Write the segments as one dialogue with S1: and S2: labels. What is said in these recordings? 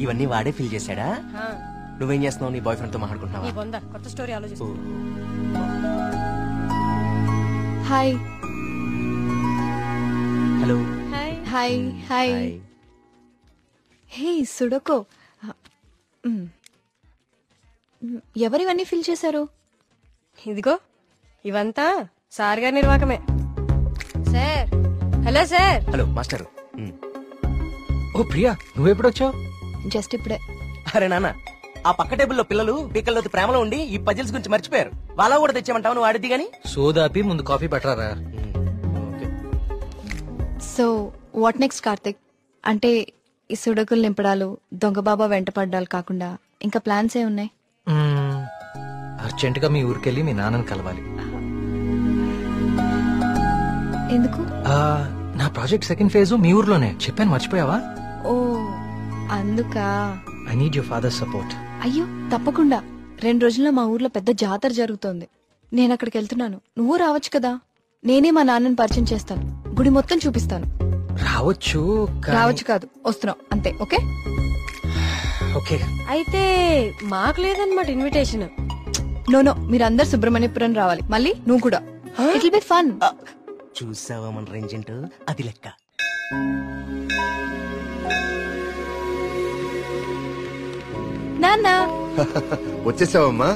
S1: ఇవన్నీ వాడే ఫిల్ చేశాడా? నువ్వేం చేస్తున్నావు? నీ బాయ్ ఫ్రెండ్ తో మాట్లాడుకుంటున్నావా?
S2: కొత్త స్టోరీ ఆలోచిస్తూ.
S3: Hi.
S1: Hello.
S3: Hi. Hi. Hey సుడకో, ఎవరివన్నీ ఫిల్ చేశారు?
S2: ఇదిగో ఇవంతా సార్ గారి నిర్వాకమే. Sir. Hello sir.
S1: Hello master.
S4: ఓ ప్రియా, నువ్వెప్పుడొచ్చావు?
S3: జస్ట్ ఇప్పుడే.
S1: అరే నాన్న, ఆ పక్క టేబుల్లో పిల్లలు పీకల్లోకి ప్రేమలో ఉండి ఈ పజిల్స్ గురించి మర్చిపోయారు. వాళ్ళ కూడా తెచ్చామంటావు, నువ్వు ఆడిద్ది గాని.
S4: సోదాపి ముందు కాఫీ పట్టరారా.
S3: So what next Karthik? అంటే ఈ సుడకులు నింపడాలు, దొంగ బాబా వెంట పడ్డాలు కాకుండా ఇంకా ప్లాన్స్ ఏ ఉన్నాయి?
S4: అర్జెంట్ గా మీ ఊరికెళ్ళి మీ నాన్నని కలవాలి.
S3: ఎందుకు?
S4: నా ప్రాజెక్ట్ సెకండ్ ఫేజ్ మీ ఊర్లోనే, చెప్పాను మర్చిపోయావా?
S3: ఓ అందుకా.
S4: I need your father support.
S3: అయ్యో తప్పకుండా. 2 రోజుల్లో మా ఊర్లో పెద్ద జాతర జరుగుతోంది. నేను అక్కడికి వెళ్తున్నాను. నువ్వు రావచ్చు కదా. నేనే మా నాన్నని పరిచయం చేస్తాను, గుడి మొత్తం చూపిస్తాను.
S4: రావచ్చు.
S3: రావచ్చు కాదు, వస్తున్నావు అంతే. Okay
S4: okay.
S2: అయితే మాకు లేదన్నమాట ఇన్విటేషన్.
S3: నో, మీరందరు సుబ్రహ్మణ్యపురం రావాలి. మళ్ళీ నువ్వు కూడా. It will be fun.
S1: చూసావా మన రేంజ్ ఏంటో, అది లెక్క.
S3: నాన్న
S5: వచ్చేసావమ్మా.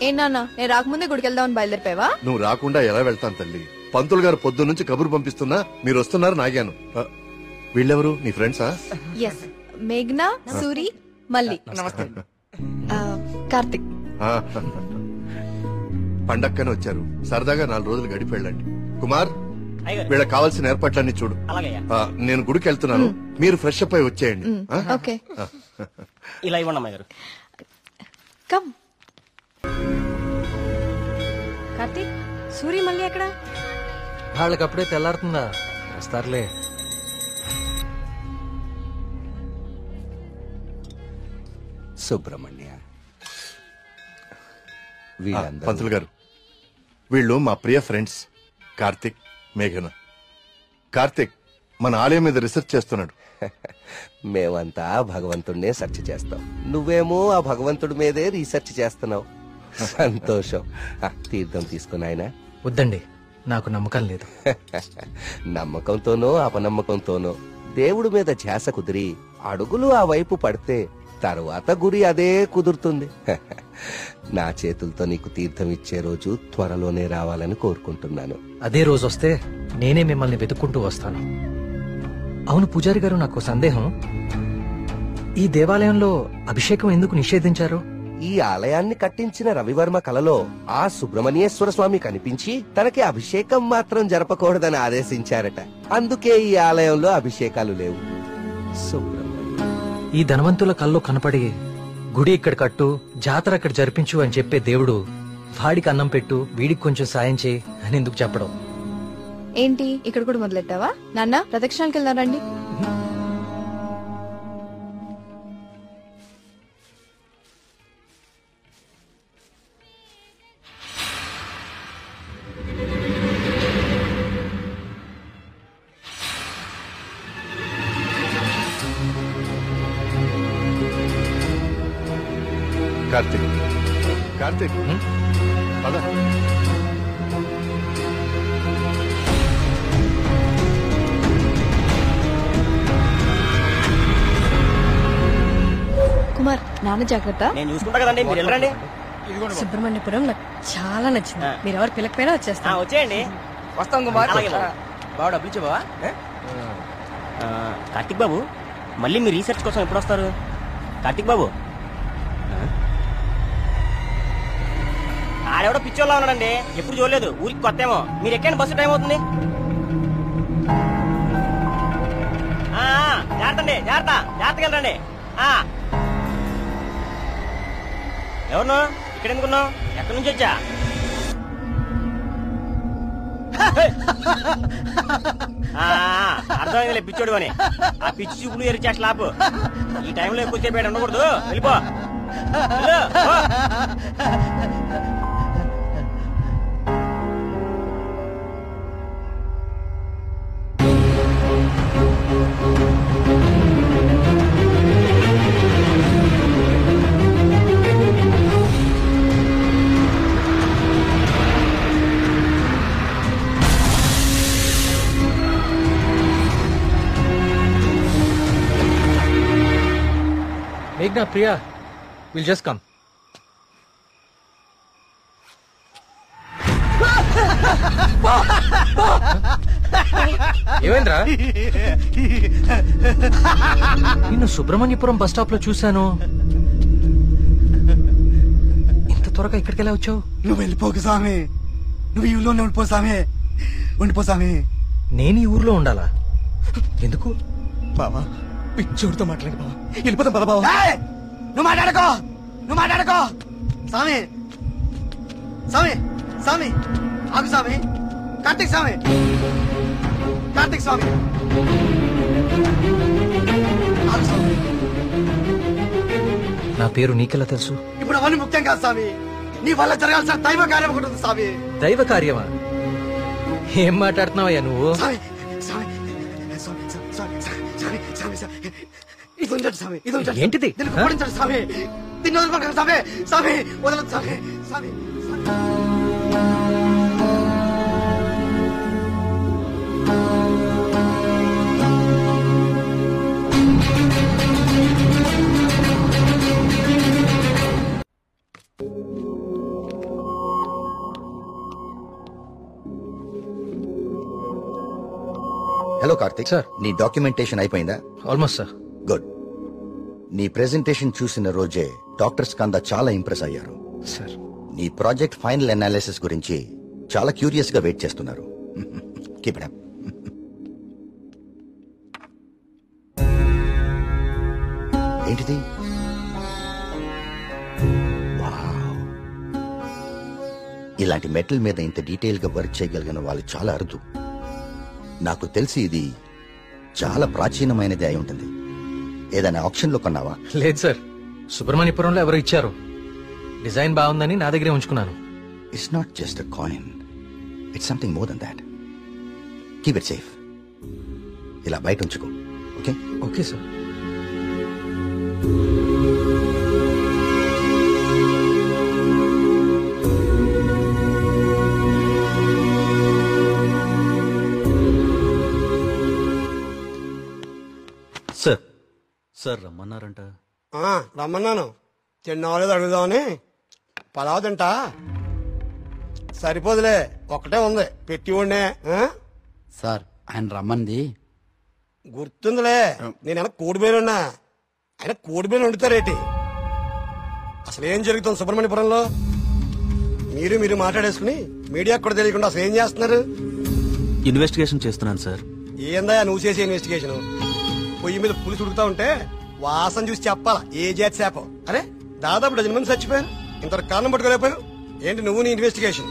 S3: ఏ నాన్న, నేను రాకముందే గుడికి వెళ్దామని బయలుదేరిపోయావా?
S5: నువ్వు రాకుండా ఎలా వెళ్తాను తల్లి. పంతులు గారు పొద్దు నుంచి కబురు పంపిస్తున్నా మీరు వస్తున్నారు నాగాను. వీళ్ళెవరు, నీ ఫ్రెండ్సా?
S3: ఎస్, మేఘ్నా, సూరి, మల్లి. కార్తిక్.
S5: పండక్కనే వచ్చారు, సరదాగా 4 రోజులు గడిపి వెళ్ళండి. కుమార్, వీళ్ళకి కావాల్సిన ఏర్పాట్లన్నీ చూడు. నేను గుడికి వెళ్తున్నాను, మీరు ఫ్రెష్ అప్ అయి వచ్చేయండి.
S3: ఓకే.
S1: ఇలా ఇవ్వండి అమ్మాయి గారు.
S3: కమ్.
S2: కార్తీక్, సూరి మళ్ళీ ఎక్కడ?
S4: వాళ్ళకప్పుడే తెల్లారుతుందా, వస్తారులే.
S6: సుబ్రహ్మణ్య,
S5: పంతులు గారు, వీళ్ళు మా ప్రియ ఫ్రెండ్స్ కార్తిక్, మేఘన. కార్తిక్ మన ఆలయం మీద రీసెర్చ్ చేస్తున్నాడు.
S6: మేమంతా భగవంతుడినే సెర్చ్ చేస్తాం, నువ్వేమో ఆ భగవంతుడి మీదే రీసెర్చ్ చేస్తున్నావు. సంతోషం. తీర్థం తీసుకుని ఆయన.
S4: వద్దండి, నాకు నమ్మకం లేదు.
S6: నమ్మకంతోనో అపనమ్మకంతోనో దేవుడి మీద ధ్యాస కుదిరి అడుగులు ఆ వైపు పడితే తరువాత గురి అదే కుదురుతుంది. నా చేతులతో నీకు తీర్థం ఇచ్చే రోజు త్వరలోనే రావాలని కోరుకుంటున్నాను.
S4: అదే రోజు వస్తే నేనే మిమ్మల్ని వెతుక్కుంటూ వస్తాను. అవును పూజారి గారు, నాకు సందేహం. ఈ దేవాలయంలో అభిషేకం ఎందుకు నిషేధించారు?
S6: ఈ ఆలయాన్ని కట్టించిన రవివర్మ కలలో ఆ సుబ్రహ్మణ్యేశ్వర స్వామి కనిపించి తనకి అభిషేకం మాత్రం జరపకూడదని ఆదేశించారట. అందుకే ఈ ఆలయంలో అభిషేకాలు లేవు.
S4: ఈ ధనవంతుల కల్లో కనపడి గుడి ఇక్కడ కట్టు, జాతర అక్కడ జరిపించు అని చెప్పే దేవుడు వాడికి అన్నం పెట్టు, వీడికి కొంచెం సాయం చేయి అని ఎందుకు చెప్పడం?
S3: ఏంటి ఇక్కడ కూడా మొదలెట్టావా? నాన్న, ప్రదక్షిణాలకు వెళ్దాం రండి.
S5: కార్తిక్, కార్తిక్ పద.
S3: కుమార్, నాన్న జాగ్రత్త.
S1: నేను చూసుకుంటా కదండి, మీరు వెళ్ళండి.
S2: సుబ్రహ్మణ్యపురం నాకు చాలా నచ్చింది. మీరు ఎవరు పిలకపోయినా వచ్చేస్తా.
S1: వచ్చేయండి.
S7: వస్తాం కుమార్.
S1: బాబు డబ్బులు ఇచ్చావా? కార్తిక్ బాబు, మళ్ళీ మీ రీసెర్చ్ కోసం ఎప్పుడు వస్తారు? కార్తిక్ బాబు, ఆడెవడో పిచ్చోళ్ళ ఉన్నాడండి, ఎప్పుడు చూడలేదు, ఊరికి కొత్త ఏమో. మీరు ఎక్కండి, బస్సు టైం అవుతుంది. జాగ్రత్త, జాగ్రత్తగా వెళ్ళండి. ఎవరు ఇక్కడ ఎందుకున్నావు? ఎక్కడి నుంచి వచ్చా? అర్థమైందిలే పిచ్చోడు అని. ఆ పిచ్చి చూపులు ఎరిచేస్తా లాపు. ఈ టైంలో ఎక్కువసేపు ఉండకూడదు, వెళ్ళిపో.
S4: మేఘ్నా ప్రియా విల్ జస్ట్ కమ్. ఏమైందిరా? నిన్ను సుబ్రహ్మణ్యపురం బస్ స్టాప్ లో చూశాను. ఇంత త్వరగా ఇక్కడికి ఎలా వచ్చావు?
S7: నువ్వు వెళ్ళిపోకు స్వామి, నువ్వు ఈ ఊళ్ళోనే ఉండిపో స్వామి, ఉండిపో స్వామి.
S4: నేను ఈ ఊర్లో ఉండాలా? ఎందుకు?
S7: బావా పిచ్చోడితో మాట్లాడి బావా, వెళ్ళిపోతాం పద బావా. నువ్వు మాట్లాడుకో, నువ్వు మాట్లాడుకో. స్వామి స్వామి స్వామి ఆగు స్వామి. కార్తీక్ స్వామి, కార్తీక్ స్వామి ఆగు స్వామి.
S4: నా పేరు నీకెలా తెలుసు?
S7: ఇప్పుడు అవన్నీ ముఖ్యం కాదు స్వామి, నీ వల్ల జరగాల్సిన దైవ కార్యం ఒకటి ఉంది స్వామి.
S4: దైవ కార్యమా? ఏం మాట్లాడుతున్నావయ్యా నువ్వు?
S7: స్వామి స్వామి స్వామి స్వామి స్వామి స్వామి స్వామి ఇది ఉంచండి స్వామి, ఇది ఉంచండి.
S4: ఏంటిది?
S7: దీన్ని ఓడించండి స్వామి, దీన్ని వదలకండి స్వామి, స్వామి వదలదు స్వామి, స్వామి.
S8: Hello Karthik
S4: sir.
S8: నీ డాక్యుమెంటేషన్ అయిపోయిందా?
S4: Almost sir.
S8: గుడ్. నీ ప్రెజెంటేషన్ చూసిన రోజే డాక్టర్స్ కందా చాలా ఇంప్రెస్ అయ్యారు.
S4: సార్
S8: నీ ప్రాజెక్ట్ ఫైనల్ అనాలిసిస్ గురించి చాలా క్యూరియస్ గా వెయిట్ చేస్తున్నారు. Keep it up. ఏంటిది? వావ్. ఇలాంటి మెటల్ మీద ఇంత డీటెయిల్ గా వర్క్ చేయగలిగిన వాళ్ళు చాలా అరుదు. నాకు తెలిసి ఇది చాలా ప్రాచీనమైనది అయి ఉంటుంది. ఏదైనా ఆప్షన్ లో కొన్నావా?
S4: లేదు సార్, సుబ్రహ్మణ్యపురంలో ఎవరు ఇచ్చారు. డిజైన్ బాగుందని నా దగ్గరే ఉంచుకున్నాను.
S8: It's not just a coin, it's something more than that. Keep it safe. ఇలా బయట ఉంచుకో. Okay?
S4: Okay sir.
S9: Sir sir రమ్మన్నారంట.
S7: రమ్మన్నాను, తిన్నావాలేదు అడుగుదామని. పలావ్ తింటా? సరిపోదులే, ఒక్కటే ఉంది పెట్టి ఉండే.
S10: సార్ ఆయన రమ్మంది
S7: గుర్తుందిలే, నేను కోడిబేలున్నా, ఆయన కోడిబేలు వండుతారేటి? అసలు ఏం జరుగుతుంది సుబ్రహ్మణ్యపురంలో? మీరు మాట్లాడేసుకుని మీడియాకు కూడా తెలియకుండా అసలు ఏం చేస్తున్నారు?
S9: ఇన్వెస్టిగేషన్ చేస్తున్నాను సార్.
S7: ఏందా నువ్వు చేసే ఇన్వెస్టిగేషన్? పొయ్యి మీద పులుసు ఉడుకుతా ఉంటే వాసన చూసి చెప్పాలా ఏ జాతి శాపం? అరే దాదాపు డజన్ మంది చచ్చిపోయారు, ఇంతవరకు కారణం పట్టుకోలేకపోయావు. ఏంటి నువ్వు నీ ఇన్వెస్టిగేషన్?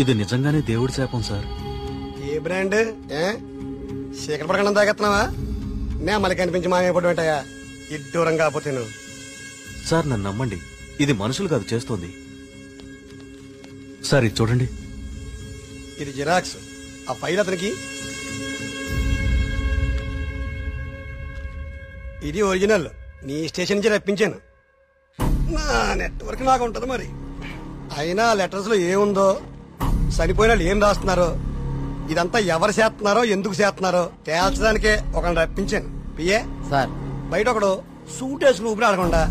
S9: ఇది నిజంగానే దేవుడి శాపం సార్.
S7: ఏ బ్రాండ్? శేఖర పడకుండా తాగెత్తున్నావా? నే మళ్ళీ కనిపించి మాయపడి ఉంటాయా ఇడ్డూరం కాకపోతే నువ్వు.
S9: సార్ నన్ను నమ్మండి, ఇది మనుషులు కాదు చేస్తోంది. సార్ ఇది చూడండి.
S7: ఇది జిరాక్స్. ఆ ఫైల్ అతనికి. ఇది ఒరిజినల్, నీ స్టేషన్ నుంచి రప్పించాను. నా నెట్వర్క్ నాకు ఉంటది మరి. అయినా లెటర్స్ లో ఏముందో, చనిపోయిన వాళ్ళు ఏం రాస్తున్నారో, ఇదంతా ఎవరు చేస్తున్నారో ఎందుకు చేస్తున్నారో తేల్చడానికే ఒకరిని రప్పించాను. పిఏ
S10: సార్
S7: బయట ఒకడు సూట్ వేసుకుని ఊపిరి ఆడకుండా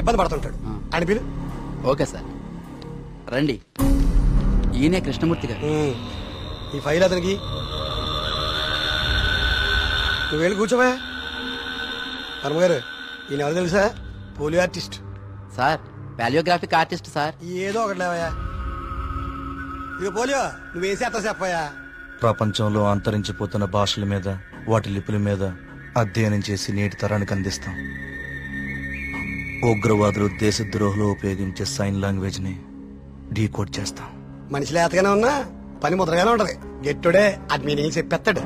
S7: ఇబ్బంది పడుతుంటాడు, అని పిలు.
S10: ఓకే సార్ రండి. ఈయనే కృష్ణమూర్తి గారు.
S7: ఈ ఫైల్ అతనికి. నువ్వు వెళ్ళి కూర్చోవా. హనుమగారు ఈయన ఎవరు తెలుసా? Polio artist
S10: sir. Paleographic artist sir.
S7: ఏదో ఒకటి లేవయా. ఇక పోలియో నువ్వేం చేస్తా చెప్పయా.
S9: ప్రపంచంలో అంతరించిపోతున్న భాషల మీద, వాటి లిపుల మీద అధ్యయనం చేసి నేటి తరానికి అందిస్తాం. ఉగ్రవాదులు దేశద్రోహులు ఉపయోగించే సైన్ లాంగ్వేజ్ ని డీకోడ్ చేస్తాం.
S7: మనిషి లేతగానే ఉన్నా పని ముద్రగానే ఉంటది. గెట్టుడే అది మీనింగ్ చెప్పేస్తాడు.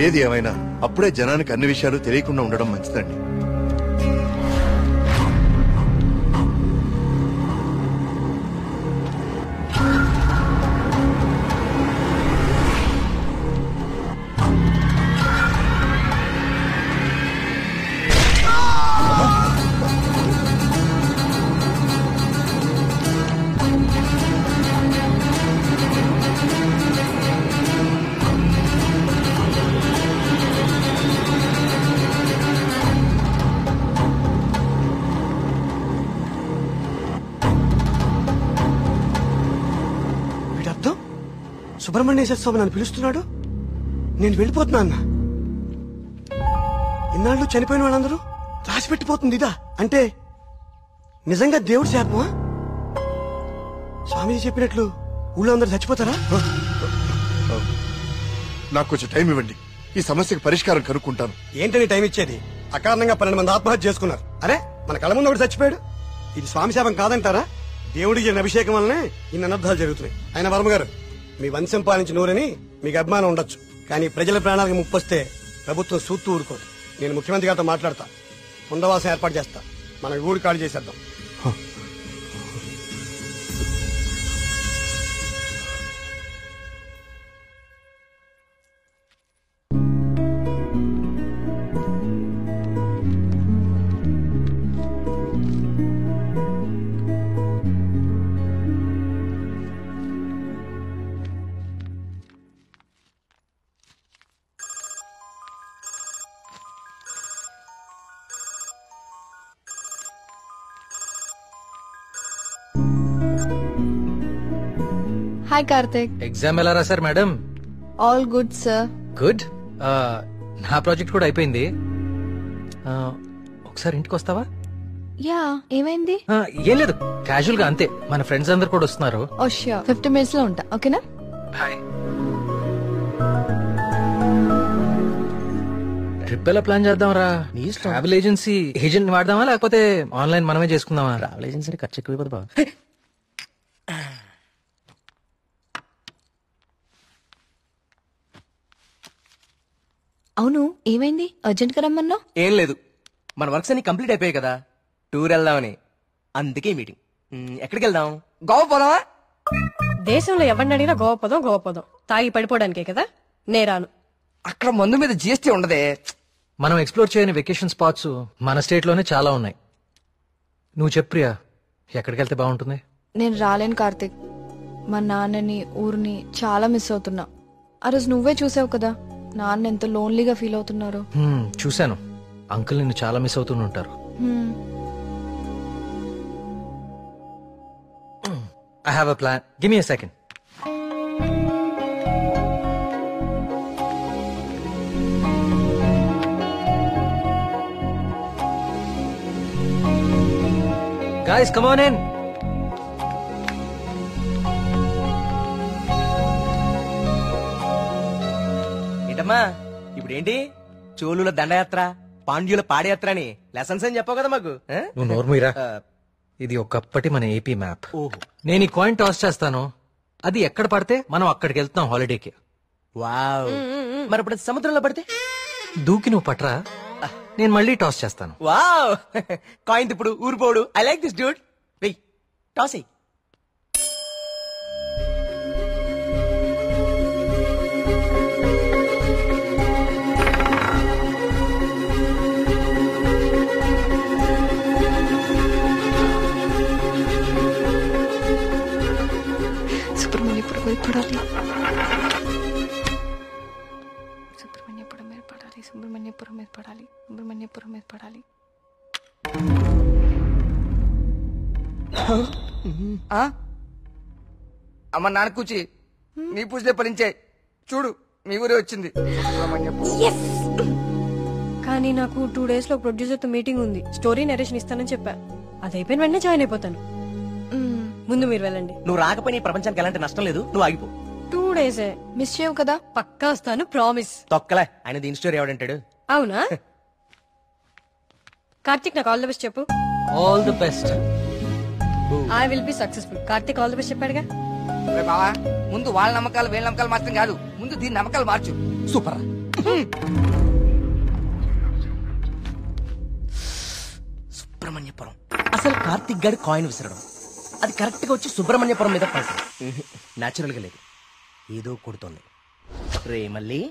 S5: ఏది ఏమైనా అప్పుడే జనానికి అన్ని విషయాలు తెలియకుండా ఉండడం మంచిదండి.
S7: సుబ్రహ్మణ్యేశ్వర స్వామి నన్ను పిలుస్తున్నాడు, నేను వెళ్ళిపోతున్నా అన్న. ఇన్నాళ్ళు చనిపోయిన వాళ్ళందరూ రాసి పెట్టిపోతుంది ఇదా అంటే నిజంగా దేవుడి శాపమా? స్వామీజీ చెప్పినట్లు ఊళ్ళో అందరూ చచ్చిపోతారా?
S5: నాకు కొంచెం టైం ఇవ్వండి, ఈ సమస్యకు పరిష్కారం కనుక్కుంటాను.
S7: ఏంటని టైం ఇచ్చేది? అకారణంగా 12 మంది ఆత్మహత్య చేసుకున్నారు. అరే మన కళ్ళ ముందు ఒకటి చచ్చిపోయాడు. ఇది స్వామి శాపం కాదంటారా? దేవుడికి జరిగిన అభిషేకం వల్లనే ఇన్ని అనర్థాలు జరుగుతున్నాయి. ఆయన వర్మ గారు, మీ వంశం పాలించి నూరని మీకు అభిమానం ఉండొచ్చు, కానీ ప్రజల ప్రాణాలకు ముప్పొస్తే ప్రభుత్వం సూత్తూ ఊరుకోదు. నేను ముఖ్యమంత్రి గారితో మాట్లాడతా, పునరావాసం ఏర్పాటు చేస్తా, మన ఊరు ఖాళీ చేసేద్దాం.
S3: హాయ్ కార్తిక్.
S4: ఎగ్జామ్ ఎలా రాశారు madam?
S3: All good sir.
S4: Good. నా ప్రాజెక్ట్ కూడా అయిపోయింది. ఒకసారి ఇంటికి వస్తావా?
S3: యా, ఏమైంది?
S4: ఏం లేదు, క్యాజువల్ గా అంతే. మన ఫ్రెండ్స్ అందరు కూడా వస్తున్నారు.
S3: ఓ ష్యూర్, 50 minutes లో ఉంటా. ఓకేనా?
S4: బాయ్. ట్రిప్ ఎలా ప్లాన్ చేద్దాం రా? ట్రావెల్ ఏజెన్సీ ఏజెంట్ వాడదామా లేకపోతే ఆన్లైన్ మనమే చేసుకుందామా?
S1: ట్రావెల్ ఏజెన్సీ ఖర్చు ఎక్కువ బాబు.
S3: అవును, ఏమైంది? అర్జెంట్ గా రమ్మన్నా?
S1: ఏం లేదు, మన వర్క్స్ అన్ని కంప్లీట్ అయిపోయాయి కదా, టూర్ వెళ్దామని. అందుకే మీటింగ్. ఎక్కడికి వెళ్దాం? గోవా పోదామా?
S2: దేశంలో ఎవరిని అడిగినా గోవా పోదాం. తాగి పడిపోవడానికే కదా. నేరాను.
S1: అక్కడ మందు మీద జిఎస్టీ ఉండదే.
S4: మనం ఎక్స్ప్లోర్ చేయని వెకేషన్ స్పాట్స్ మన స్టేట్ లోనే చాలా ఉన్నాయి. నువ్వు చెప్పు ప్రియా, ఎక్కడికి వెళ్తే బాగుంటుంది?
S3: నేను రాలేను కార్తిక్. మా నాన్నని, ఊరిని చాలా మిస్ అవుతున్నా. ఆ రోజు నువ్వే చూసావు కదా నాన్న ఎంత లోన్లీగా ఫీల్ అవుతున్నారు.
S4: చూశాను. అంకుల్ నిన్ను చాలా మిస్ అవుతూ ఉంటారు. I have a plan. Give me a second. Guys, come on in.
S1: ఏంటమ్మా ఇప్పుడేంటి? చోళుల దండయాత్ర, పాండ్యుల పాదయాత్ర అని లెసన్స్ అని చెప్పావు కదా మాకు.
S4: నువ్వు నోర్మీరా. ఇది ఒకప్పటి మన ఏపీ మ్యాప్. నేను ఈ కాయిన్ టాస్ చేస్తాను, అది ఎక్కడ పడితే మనం అక్కడికి వెళ్తాం హాలిడేకి.
S1: వావ్. మరి ఇప్పుడు సముద్రంలో పడితే?
S4: దూకి నువ్వు పట్రా, నేను మళ్ళీ టాస్ చేస్తాను.
S1: వావ్. కాయిన్ ఇప్పుడు ఊరిపోడు. I like this dude. వెయ్, టాస్ ఎయ్.
S3: సుబ్రహ్మణ్యపురం మీద పడాలి.
S1: అమ్మ నాన్న కూచి నీ పూజలే ఫలించే. చూడు మీ ఊరే వచ్చింది.
S2: కానీ నాకు 2 days లో ప్రొడ్యూసర్ తో మీటింగ్ ఉంది. స్టోరీ నరేషన్ ఇస్తానని చెప్పా. అది అయిపోయిన వెంటనే జాయిన్ అయిపోతాను. ముందు మీరు వెళ్ళండి.
S1: నువ్వు రాకపోయినా ఈ ప్రపంచానికి ఎలాంటి నష్టం లేదు. నువ్వు ఆగిపో.
S2: 2 days
S3: మిస్ చేయవు కదా?
S2: పక్కా వస్తాను, ప్రామిస్.
S1: తొక్కలే, ఆయన దీని స్టోరీ ఎవడంటాడు?
S2: అవునా? కార్తిక్ నాకు ఆల్ ది బెస్ట్ చెప్పు.
S4: All the best.
S2: I will be successful. Karthik all the best చెప్పాడుగా.
S1: బావా, ముందు వాళ్ళ నమ్మకాలు వీళ్ళ నమ్మకాలు మాత్రం కాదు, ముందు దీని నమ్మకాలు మార్చు. సూపర్. సుబ్రహ్మణ్యపురం. అసలు కార్తిక్ గారి కాయిన్ విసరడం అది కరెక్ట్ గా వచ్చి సుబ్రహ్మణ్యపురం మీద పడుతుంది. నాచురల్ గా లేదు, ఏదో కొడుతోంది. రే మళ్ళీ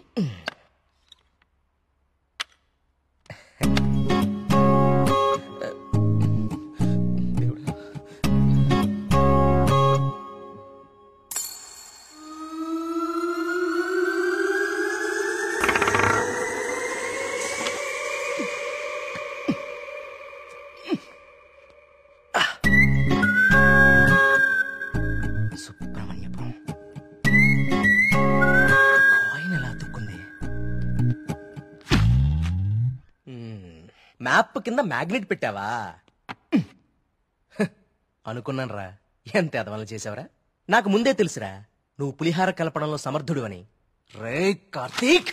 S1: సుబ్రహ్మణ్యపురం. మ్యాప్ కింద మ్యాగ్నెట్ పెట్టావా? అనుకున్నాను రా, ఎంత ఎదవలు చేసావరా. నాకు ముందే తెలుసురా నువ్వు పులిహార కలపడంలో సమర్థుడు అని. రే కార్తీక్,